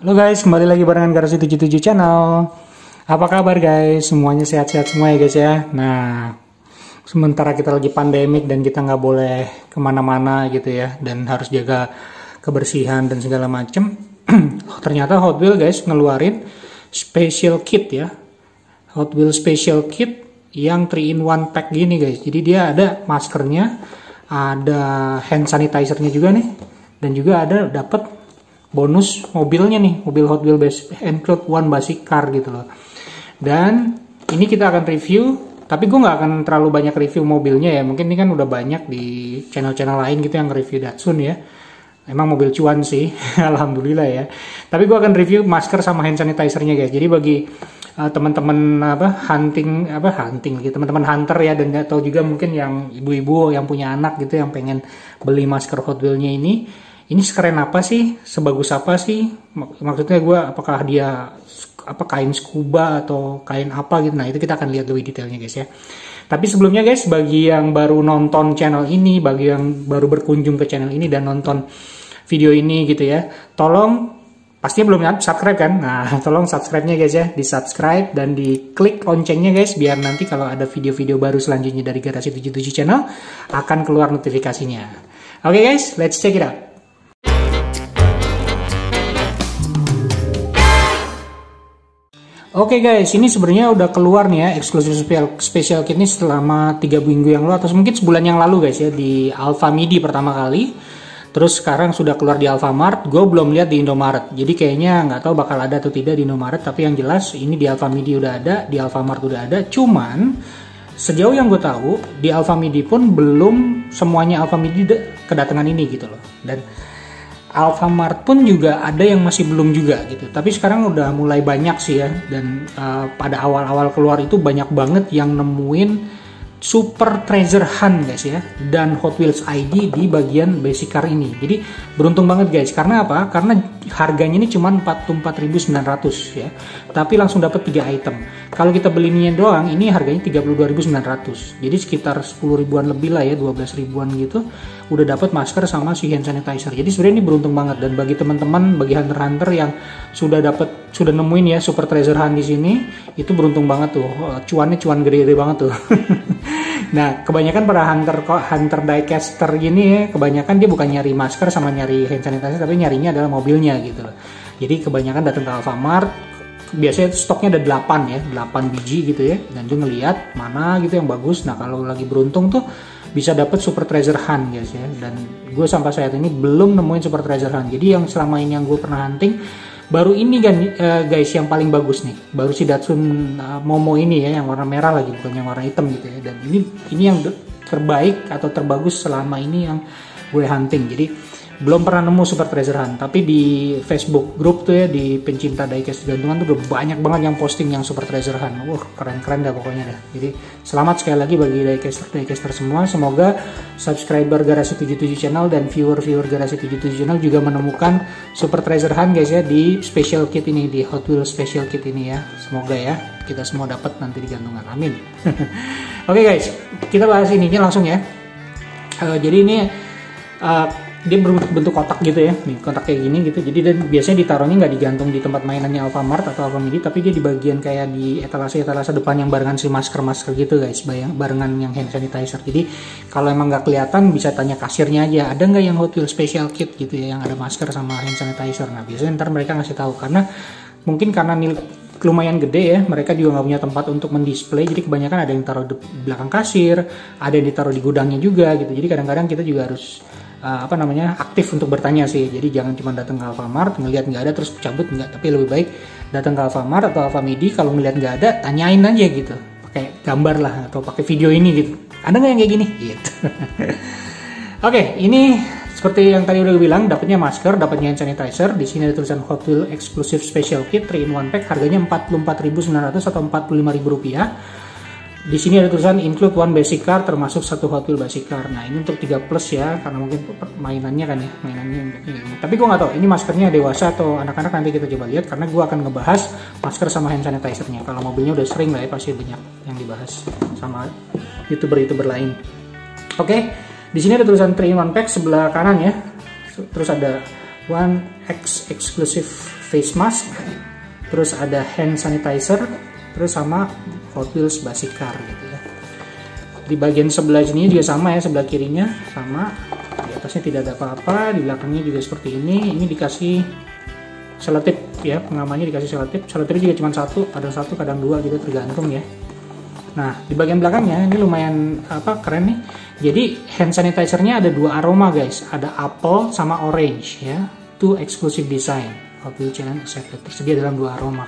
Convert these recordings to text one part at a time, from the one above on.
Halo guys, kembali lagi barengan Garasi 77 Channel. Apa kabar guys? Semuanya sehat-sehat semua ya guys ya. Nah, sementara kita lagi pandemik dan kita nggak boleh kemana-mana gitu ya, dan harus jaga kebersihan dan segala macem. Ternyata Hot Wheels guys ngeluarin special kit ya, Hot Wheels special kit yang 3-in-1 pack gini guys. Jadi dia ada maskernya, ada hand sanitizer-nya juga nih, dan juga ada dapat bonus mobilnya nih, mobil Hot Wheels include one basic car gitu loh. Dan ini kita akan review, tapi gue nggak akan terlalu banyak review mobilnya ya. Mungkin ini kan udah banyak di channel-channel lain gitu yang review Datsun ya. Emang mobil cuan sih, alhamdulillah ya. Tapi gue akan review masker sama hand sanitizer-nya guys. Jadi bagi teman-teman hunting gitu, teman-teman hunter ya, dan atau juga mungkin yang ibu-ibu yang punya anak gitu yang pengen beli masker Hot Wheels-nya ini sekeren apa sih, sebagus apa sih, maksudnya gue apakah dia kain scuba atau kain apa gitu. Nah itu kita akan lihat lebih detailnya guys ya. Tapi sebelumnya guys, bagi yang baru nonton channel ini, bagi yang baru berkunjung ke channel ini dan nonton video ini gitu ya, tolong, pastinya belum subscribe kan? Nah tolong subscribe-nya guys ya, di subscribe dan di klik loncengnya guys, biar nanti kalau ada video-video baru selanjutnya dari Garasi 77 Channel akan keluar notifikasinya. Oke guys, let's check it out. Oke guys, ini sebenarnya udah keluar nih ya, eksklusif special kit ini selama 3 minggu yang lalu atau mungkin sebulan yang lalu guys ya, di Alfamidi pertama kali. Terus sekarang sudah keluar di Alfamart, gue belum lihat di Indomaret. Jadi kayaknya nggak tahu bakal ada atau tidak di Indomaret, tapi yang jelas ini di Alfamidi udah ada, di Alfamart udah ada. Cuman sejauh yang gue tahu di Alfamidi pun belum semuanya Alfamidi kedatangan ini gitu loh. Dan Alfamart pun juga ada yang masih belum juga gitu. Tapi sekarang udah mulai banyak sih ya. Dan pada awal-awal keluar itu banyak banget yang nemuin Super Treasure Hunt guys ya, dan Hot Wheels ID di bagian basic car ini. Jadi beruntung banget guys. Karena apa? Karena harganya ini cuma 44.900 ya. Tapi langsung dapat 3 item. Kalau kita belinya doang ini harganya 32.900. Jadi sekitar 10 ribuan lebih lah ya, 12 ribuan gitu. Udah dapat masker sama si hand sanitizer. Jadi sebenarnya ini beruntung banget, dan bagi teman-teman, bagi hunter-hunter yang sudah nemuin ya Super Treasure Hunt di sini, itu beruntung banget tuh. Cuannya cuan gede-gede banget tuh. Nah, kebanyakan para hunter diecaster gini ya, kebanyakan dia bukan nyari masker sama nyari hand sanitizer, tapi nyarinya adalah mobilnya gitu loh. Jadi kebanyakan datang ke Alfamart, biasanya stoknya ada 8 ya, 8 biji gitu ya, dan dia ngeliat mana gitu yang bagus. Nah, kalau lagi beruntung tuh bisa dapat Super Treasure Hunt guys ya. Dan gue sampai saat ini belum nemuin Super Treasure Hunt. Jadi yang selama ini yang gue pernah hunting baru ini kan guys yang paling bagus nih, baru si Datsun Momo ini ya, yang warna merah lagi, bukan yang warna hitam gitu ya. Dan ini yang terbaik atau terbagus selama ini yang gue hunting. Jadi belum pernah nemu Super Treasure Hunt, tapi di Facebook grup tuh ya, di pencinta diecast gantungan tuh udah banyak banget yang posting yang Super Treasure Hunt. Keren-keren dah pokoknya dah. Jadi selamat sekali lagi bagi diecaster semua. Semoga subscriber Garasi 77 Channel dan viewer Garasi 77 Channel juga menemukan Super Treasure Hunt guys ya, di special kit ini, di Hot Wheels special kit ini ya. Semoga ya kita semua dapat nanti di gantungan, amin. Oke guys, kita bahas ininya langsung ya. Jadi ini dia berbentuk kotak gitu ya, nih kotak kayak gini gitu. Jadi dan biasanya ditaruhnya nggak digantung di tempat mainannya Alfamart atau Alfamidi, tapi dia di bagian kayak di etalase depan yang barengan si masker gitu guys, barengan yang hand sanitizer. Jadi kalau emang nggak kelihatan bisa tanya kasirnya aja, ada nggak yang Hot Wheels special kit gitu ya, yang ada masker sama hand sanitizer. Nah biasanya ntar mereka ngasih tahu, karena mungkin karena lumayan gede ya, mereka juga nggak punya tempat untuk mendisplay. Jadi kebanyakan ada yang taruh di belakang kasir, ada yang ditaruh di gudangnya juga gitu. Jadi kadang-kadang kita juga harus aktif untuk bertanya sih. Jadi jangan cuma datang ke Alfamart ngelihat nggak ada terus cabut, nggak. Tapi lebih baik datang ke Alfamart atau Alfamidi, kalau ngelihat nggak ada tanyain aja gitu, pakai gambar lah atau pakai video ini gitu, ada nggak yang kayak gini gitu. Oke, ini seperti yang tadi udah gue bilang, dapatnya masker, dapatnya hand sanitizer. Di sini ada tulisan Hot Wheels Exclusive Special Kit 3-in-1 Pack, harganya 44.900 atau 45.000 rupiah. Di sini ada tulisan include one basic car, termasuk 1 Hot Wheels basic car. Nah ini untuk 3 plus ya, karena mungkin mainannya kan ya, mainannya ini. Tapi gue nggak tahu ini maskernya dewasa atau anak-anak, nanti kita coba lihat, karena gue akan ngebahas masker sama hand sanitizer-nya. Kalau mobilnya udah sering lah ya, pasti banyak yang dibahas sama youtuber lain. Oke, di sini ada tulisan 3-in-1 Pack sebelah kanan ya. Terus ada One X Exclusive face mask, terus ada hand sanitizer, terus sama Hot Wheels basic car gitu ya. Di bagian sebelah sini juga sama ya, sebelah kirinya sama, di atasnya tidak ada apa-apa, di belakangnya juga seperti ini. Ini dikasih selotip ya, pengamannya dikasih selotip. Selotipnya juga cuma satu, kadang satu kadang dua gitu, tergantung ya. Nah, di bagian belakangnya ini lumayan keren nih. Jadi hand sanitizer-nya ada dua aroma guys, ada apple sama orange ya. Two exclusive design, Hot Wheels challenge accepted, tersedia dalam dua aroma.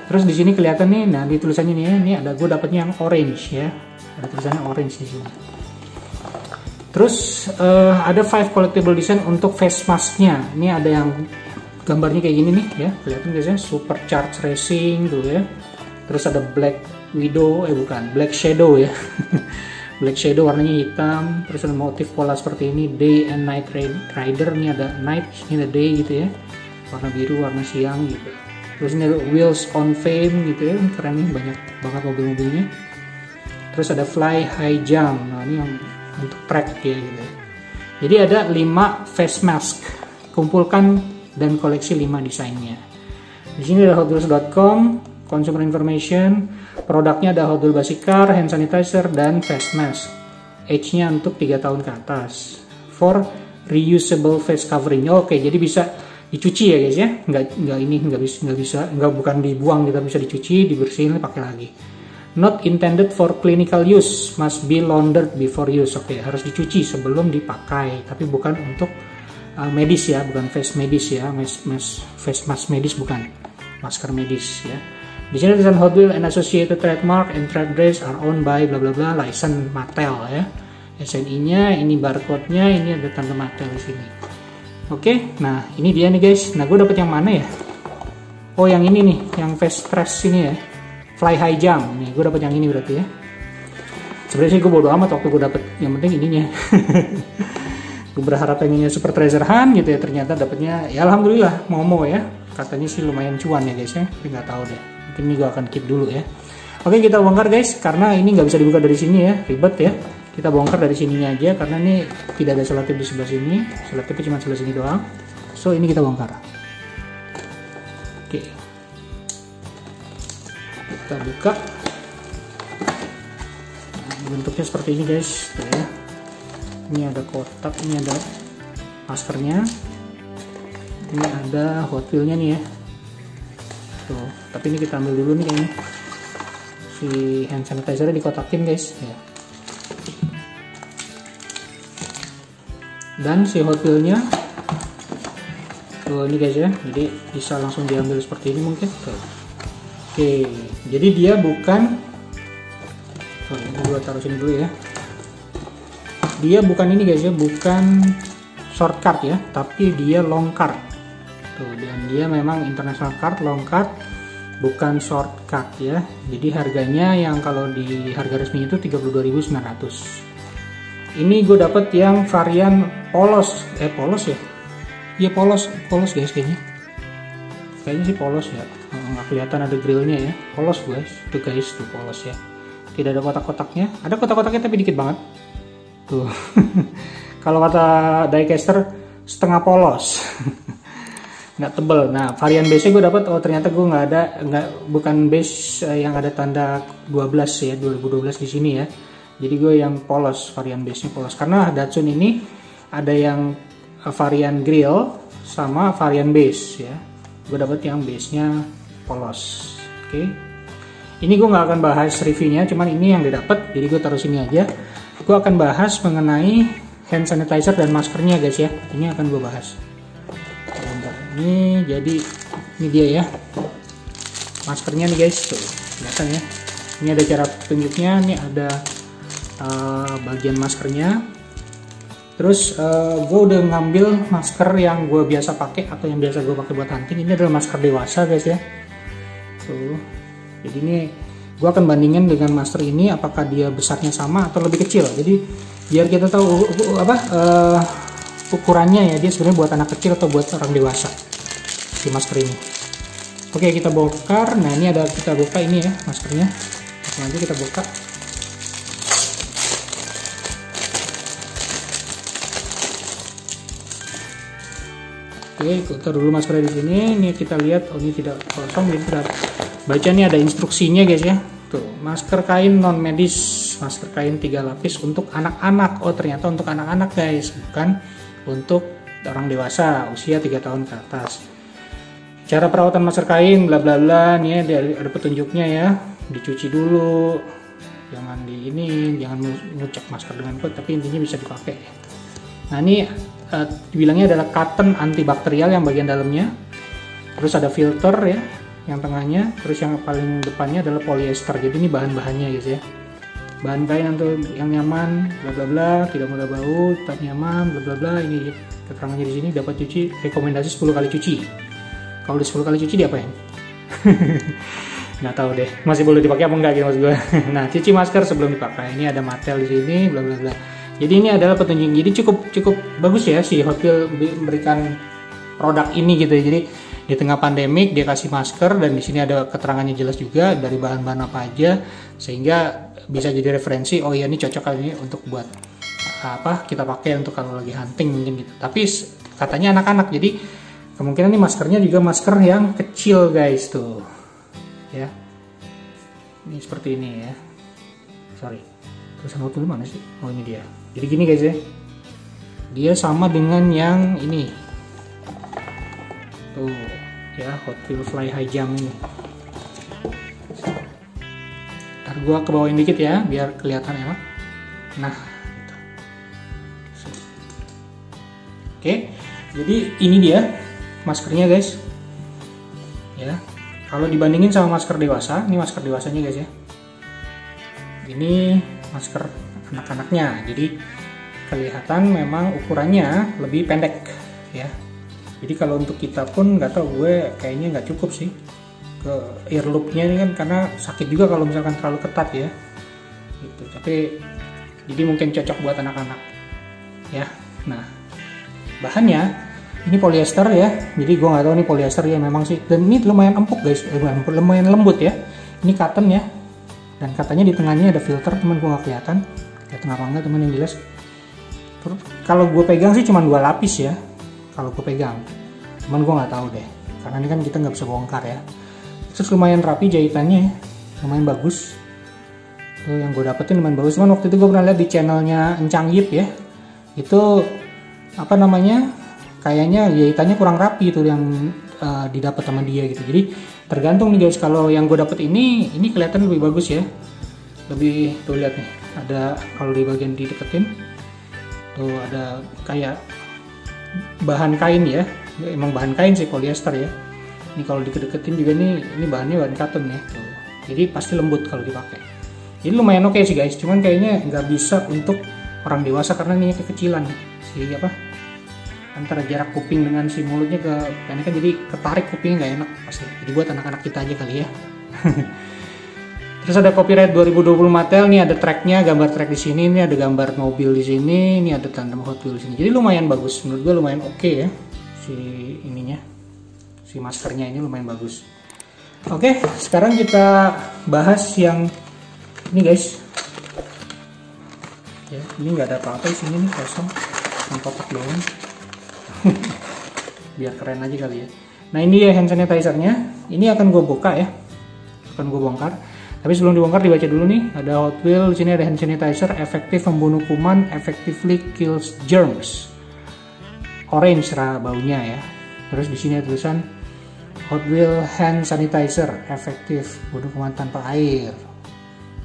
Terus di sini kelihatan nih, nah di tulisannya nih ya, ini ada gue dapetnya yang orange ya, ada tulisannya orange di sini. Terus ada 5 collectible design untuk face mask-nya. Ini ada yang gambarnya kayak gini nih ya, kelihatan guys ya, Supercharged Racing tuh ya. Terus ada Black Widow, Black Shadow ya. Black Shadow warnanya hitam, terus ada motif pola seperti ini, Day and Night Rider, ini ada night, ini ada day gitu ya. Warna biru, warna siang gitu. Terus ini ada Wheels on Fame gitu ya, keren nih, banyak banget mobil-mobilnya. Terus ada Fly High Jump, nah ini yang untuk track ya gitu. Jadi ada 5 face mask, kumpulkan dan koleksi 5 desainnya. Di sini ada hotwheels.com, consumer information, produknya ada Hot Wheels basic car, hand sanitizer, dan face mask. Age-nya untuk 3 tahun ke atas. For reusable face covering. Oke, jadi bisa dicuci ya guys ya. Bukan dibuang, kita bisa dicuci, dibersihin, pakai lagi. Not intended for clinical use, must be laundered before use. Oke, harus dicuci sebelum dipakai, tapi bukan untuk medis ya, bukan face medis ya, face mask medis bukan, masker medis ya. Di sini tulisan Hot Wheels and Associated trademark and trade dress are owned by bla bla bla, license Mattel ya. SNI-nya, ini barcode-nya, ini ada tanda Mattel di sini. Oke, nah ini dia nih guys. Nah, gue dapet yang mana ya? Oh, yang ini nih, yang face stress ini ya. Fly High Jump. Nih, gue dapet yang ini berarti ya. Sebenarnya sih gue bodo amat waktu gue dapet, yang penting ininya. Gue berharap pengennya Super Treasure Hunt gitu ya, ternyata dapetnya ya alhamdulillah Momo ya. Katanya sih lumayan cuan ya guys ya, tapi nggak tahu deh. Mungkin ini gue akan keep dulu ya. Oke, kita bongkar guys, karena ini nggak bisa dibuka dari sini ya, ribet ya. Kita bongkar dari sininya aja, karena ini tidak ada selotip di sebelah sini. Selotipnya cuma sebelah sini doang. So, ini kita bongkar. Oke. Kita buka. Nah, bentuknya seperti ini guys. Tuh ya. Ini ada kotak, ini ada maskernya. Ini ada Hot Wheels-nya nih ya. Tuh, tapi ini kita ambil dulu nih kayaknya. Si hand sanitizer-nya dikotakin guys ya. Dan si Hot Wheels-nya tuh ini guys ya. Jadi bisa langsung diambil seperti ini mungkin. Tuh. Oke, jadi dia bukan, ini gua taruh sini dulu ya. Dia bukan ini guys ya, bukan shortcut ya, tapi dia long card. Tuh, dan dia memang international card, long card, bukan shortcut ya. Jadi harganya yang kalau di harga resmi itu 32.900. Ini gue dapet yang varian polos, polos ya? Iya polos guys kayaknya. Kayaknya sih polos ya. Nggak kelihatan ada grillnya ya. Polos guys, tuh guys tuh polos ya. Tidak ada kotak-kotaknya. Ada kotak-kotaknya tapi dikit banget. Tuh. Kalau kata diecaster setengah polos. Nggak tebel. Nah, varian base gue dapat, oh ternyata gue bukan base yang ada tanda 12 ya, 2012 di sini ya. Jadi gue yang polos, varian base nya polos, karena Datsun ini ada yang varian grill sama varian base ya. Gue dapat yang base nya polos. Oke. Ini gue nggak akan bahas reviewnya, cuman ini yang didapat, jadi gue taruh sini aja. Gue akan bahas mengenai hand sanitizer dan maskernya guys ya. Ini akan gue bahas. Ini jadi ini dia ya maskernya nih guys, tuh kelihatan ya. Ini ada cara tunjuknya, ini ada bagian maskernya. Terus gue udah ngambil masker yang gue biasa pakai atau yang biasa gue pakai buat hunting. Ini adalah masker dewasa guys ya. Tuh, jadi ini gue akan bandingin dengan masker ini, apakah dia besarnya sama atau lebih kecil. Jadi biar kita tahu ukurannya ya, dia sebenarnya buat anak kecil atau buat orang dewasa si masker ini. Oke, kita bongkar. Nah, ini ada, kita buka ini ya maskernya. Nanti kita buka. Oke, kita dulu maskernya di sini. Ini kita lihat, oh ini tidak kosong, jadi kita baca nih ada instruksinya guys ya. Tuh, masker kain non medis, masker kain 3 lapis untuk anak-anak. Oh ternyata untuk anak-anak guys, bukan untuk orang dewasa usia 3 tahun ke atas. Cara perawatan masker kain, bla bla bla. Nih ada petunjuknya ya. Dicuci dulu, jangan jangan ngucek masker dengan kuat, tapi intinya bisa dipakai. Nah ini dibilangnya adalah cotton antibakterial yang bagian dalamnya, terus ada filter ya yang tengahnya, terus yang paling depannya adalah polyester. Jadi ini bahan-bahannya guys ya, bahan kain untuk yang nyaman, bla bla bla, tidak mudah bau, tetap nyaman, bla bla bla. Ini keterangannya di sini, dapat cuci, rekomendasi 10 kali cuci. Kalau udah 10 kali cuci diapain? Nggak tahu deh, masih boleh dipakai apa enggak gitu maksud gue. Nah, cuci masker sebelum dipakai. Ini ada Mattel di sini, bla bla bla. Jadi ini adalah petunjuk. Jadi cukup bagus ya si Hot Wheels memberikan produk ini gitu ya. Jadi di tengah pandemik dia kasih masker, dan di sini ada keterangannya jelas juga dari bahan-bahan apa aja, sehingga bisa jadi referensi. Oh iya, ini cocok kali ini untuk buat apa kita pakai untuk kalau lagi hunting mungkin gitu. Tapi katanya anak-anak, jadi kemungkinan ini maskernya juga masker yang kecil guys tuh ya. Ini seperti ini ya. Sorry, tulisan Hot Wheels mana sih? Oh ini dia. Jadi gini guys ya, dia sama dengan yang ini tuh ya, Hot Wheels Fly High Jump ini. Ntar gua ke bawain dikit ya biar kelihatan emang. Nah gitu. Oke, jadi ini dia maskernya guys ya. Kalau dibandingin sama masker dewasa, ini masker dewasanya guys ya, ini masker anak-anaknya, jadi kelihatan memang ukurannya lebih pendek ya. Jadi kalau untuk kita pun nggak tahu, gue kayaknya nggak cukup sih ke ear loop-nya ini kan, karena sakit juga kalau misalkan terlalu ketat ya gitu. Tapi jadi mungkin cocok buat anak-anak ya. Nah bahannya ini polyester ya, jadi gue nggak tahu ini polyester ya memang sih, dan ini lumayan empuk guys, lumayan lembut ya. Ini cotton ya, dan katanya di tengahnya ada filter, teman gue nggak kelihatan apa enggak teman yang jelas. Terus kalau gue pegang sih cuma 2 lapis ya kalau gue pegang, cuman gue nggak tahu deh karena ini kan kita nggak bisa bongkar ya. Terus lumayan rapi jahitannya, lumayan bagus tuh yang gue dapetin, lumayan bagus. Cuman waktu itu gue pernah lihat di channelnya Encang Yip ya, itu apa namanya, kayaknya jahitannya kurang rapi itu yang didapat sama dia gitu. Jadi tergantung nih guys, kalau yang gue dapet ini kelihatan lebih bagus ya, lebih tuh lihat nih, ada kalau di bagian dideketin tuh ada kayak bahan kain ya, emang bahan kain sih, polyester ya. Ini kalau dikedeketin juga nih, ini bahannya bahan cotton ya tuh. Jadi pasti lembut kalau dipakai. Jadi lumayan oke sih guys, cuman kayaknya nggak bisa untuk orang dewasa karena ini kekecilan si apa, antara jarak kuping dengan si mulutnya ke pendek kan, jadi ketarik kupingnya nggak enak pasti. Jadi buat anak-anak kita aja kali ya. Terus ada copyright 2020 Mattel, nih ada tracknya, gambar track di sini, ini ada gambar mobil di sini, ini ada tandem Hot Wheels di sini. Jadi lumayan bagus, menurut gue lumayan oke ya si ininya, si maskernya ini lumayan bagus. Oke, sekarang kita bahas yang ini guys. Ya, ini nggak ada apa-apa di sini, nih kosong, yang kotak doang. Biar keren aja kali ya. Nah ini ya hand sanitizer-nya, ini akan gue buka ya, akan gue bongkar. Tapi sebelum dibongkar dibaca dulu nih, ada Hot Wheels, di sini ada hand sanitizer, efektif membunuh kuman, effectively kills germs. Orange baunya ya. Terus di sini ada tulisan Hot Wheels hand sanitizer, efektif bunuh kuman tanpa air.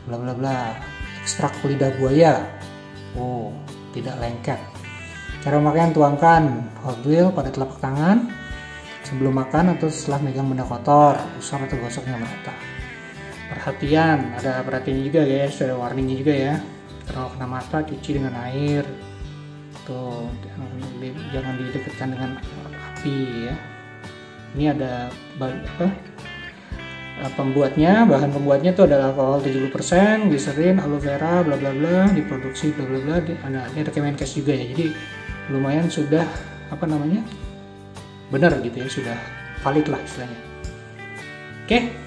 Bla bla bla. Ekstrak lidah buaya. Oh, tidak lengket. Cara pemakaian, tuangkan Hot Wheels pada telapak tangan sebelum makan atau setelah megang benda kotor, usap atau gosoknya merata. Perhatian, ada perhatiannya juga guys, ada warningnya juga ya. Kalau kena mata cuci dengan air, tuh jangan didekatkan dengan api ya. Ini ada pembuatnya, bahan pembuatnya tuh adalah alkohol 70%, glycerin, aloe vera, bla bla bla, diproduksi bla bla bla. Ini ada Kemenkes juga ya, jadi lumayan sudah apa namanya, benar gitu ya, sudah valid lah istilahnya. Oke.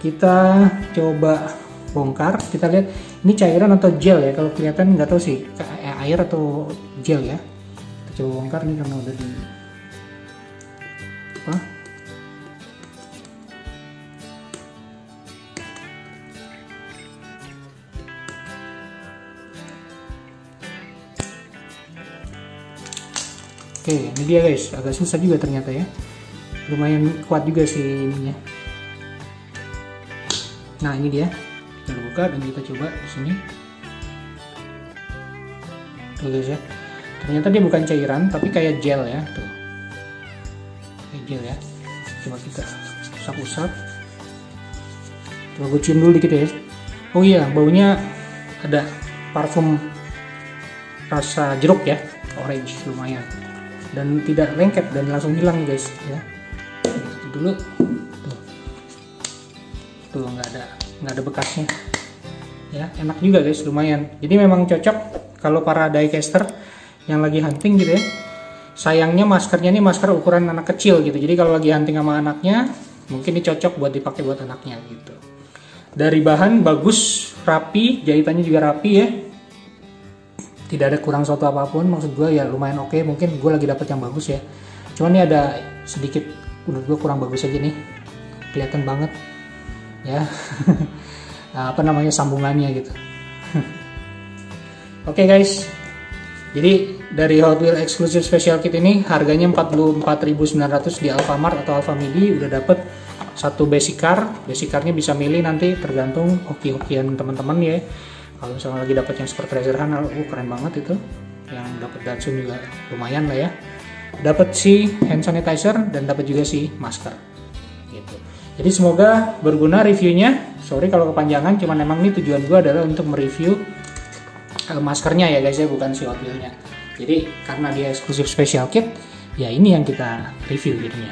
Kita coba bongkar, kita lihat ini cairan atau gel ya, kalau kelihatan nggak tahu sih air atau gel ya. Kita coba bongkar nih karena udah di apa. Oke, ini dia guys, agak susah juga ternyata ya. Lumayan kuat juga sih ininya. Nah, ini dia. Kita buka dan kita coba di sini. Tuh guys ya. Ternyata dia bukan cairan tapi kayak gel ya, tuh. Kayak gel ya. Coba kita usap-usap. Coba gue cium dulu dikit ya. Oh iya, baunya ada parfum rasa jeruk ya, orange lumayan. Dan tidak lengket dan langsung hilang guys ya. Itu dulu tuh nggak ada bekasnya ya, enak juga guys, lumayan. Jadi memang cocok kalau para diecaster yang lagi hunting gitu ya. Sayangnya maskernya ini masker ukuran anak kecil gitu, jadi kalau lagi hunting sama anaknya mungkin ini cocok buat dipakai buat anaknya gitu. Dari bahan bagus, rapi, jahitannya juga rapi ya, tidak ada kurang suatu apapun. Maksud gue ya lumayan oke. Mungkin gue lagi dapet yang bagus ya, cuman ini ada sedikit menurut gue kurang bagus aja nih, kelihatan banget ya. Apa namanya, sambungannya gitu. Oke guys, jadi dari Hot Wheels Exclusive Special Kit ini harganya 44.900 di Alfamart atau Alfamidi. Udah dapet satu basic car. Basic carnya bisa milih nanti tergantung hoki-hokian teman-teman ya. Kalau misalnya lagi dapat yang Super Treasure Hunt, keren banget itu. Yang dapat Datsun juga lumayan lah ya. Dapat si hand sanitizer dan dapat juga si masker. Gitu. Jadi semoga berguna reviewnya. Sorry kalau kepanjangan, cuman emang ini tujuan gue adalah untuk mereview maskernya ya guys ya, bukan si Hot Wheels-nya. Jadi karena dia eksklusif special kit, ya ini yang kita review jadinya.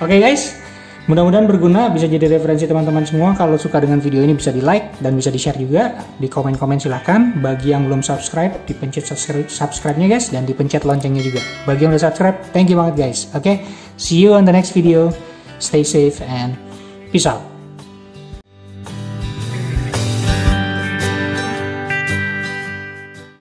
Oke guys, mudah-mudahan berguna, bisa jadi referensi teman-teman semua. Kalau suka dengan video ini bisa di like dan bisa di share juga. Di komen-komen silahkan. Bagi yang belum subscribe, dipencet subscribe-nya guys, dan dipencet loncengnya juga. Bagi yang udah subscribe, thank you banget guys. Oke, see you on the next video. Stay safe and peace out.